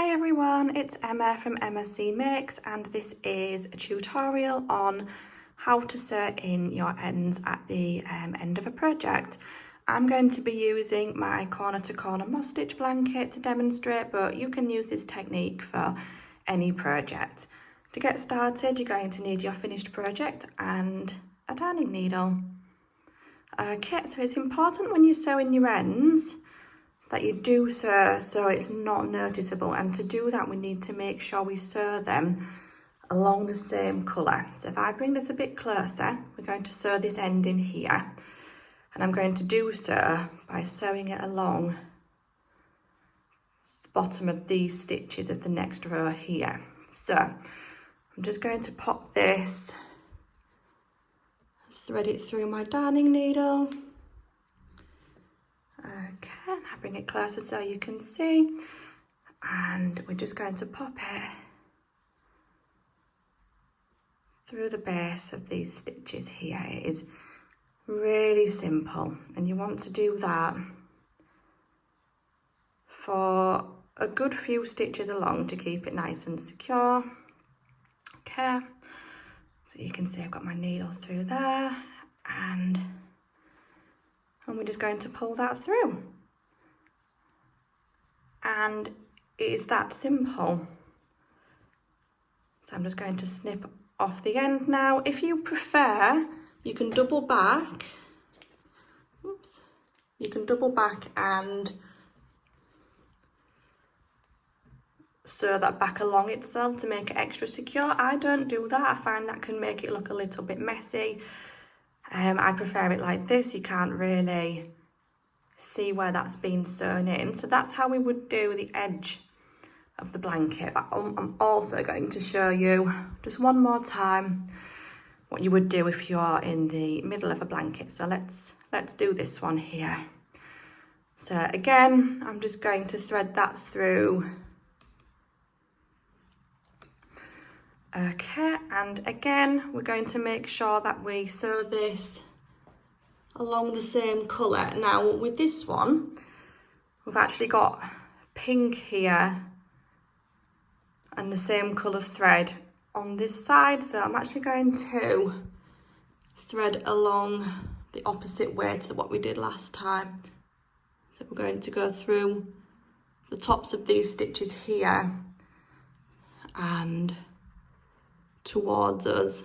Hi everyone, it's Emma from MSC Makes, and this is a tutorial on how to sew in your ends at the end of a project. I'm going to be using my corner to corner moss stitch blanket to demonstrate, but you can use this technique for any project. To get started, you're going to need your finished project and a darning needle. Okay, so it's important when you sew in your ends that you do sew so it's not noticeable, and to do that we need to make sure we sew them along the same colour. So if I bring this a bit closer, we're going to sew this end in here, and I'm going to do so by sewing it along the bottom of these stitches of the next row here. So I'm just going to pop this, thread it through my darning needle. Okay, I'll bring it closer so you can see, and we're just going to pop it through the base of these stitches here. It is really simple, and you want to do that for a good few stitches along to keep it nice and secure. Okay, so you can see I've got my needle through there, and we're just going to pull that through. And it is that simple. So I'm just going to snip off the end now. If you prefer, you can double back. Oops. You can double back and sew that back along itself to make it extra secure. I don't do that. I find that can make it look a little bit messy. I prefer it like this. You can't really see where that's been sewn in. So that's how we would do the edge of the blanket. But I'm also going to show you just one more time what you would do if you're in the middle of a blanket. So let's do this one here. So again, I'm just going to thread that through. Okay, and again, we're going to make sure that we sew this along the same colour. Now, with this one, we've actually got pink here and the same colour thread on this side. So I'm actually going to thread along the opposite way to what we did last time. So we're going to go through the tops of these stitches here and towards us.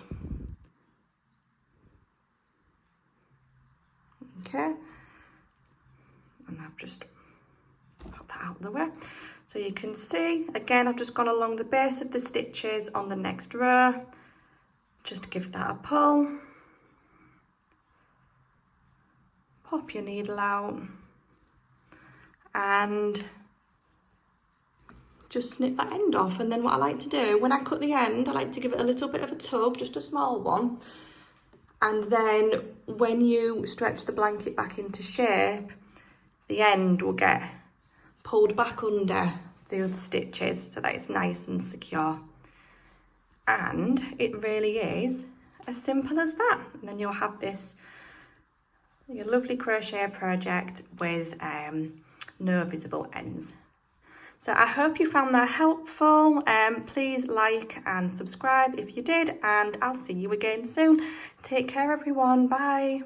Okay, and I've just put that out of the way. So you can see, again, I've just gone along the base of the stitches on the next row. Just give that a pull. Pop your needle out and just snip that end off. And then what I like to do, when I cut the end, I like to give it a little bit of a tug, just a small one. And then when you stretch the blanket back into shape, the end will get pulled back under the other stitches so that it's nice and secure. And it really is as simple as that. And then you'll have this, your lovely crochet project with no visible ends. So I hope you found that helpful. Please like and subscribe if you did, and I'll see you again soon. Take care everyone, bye.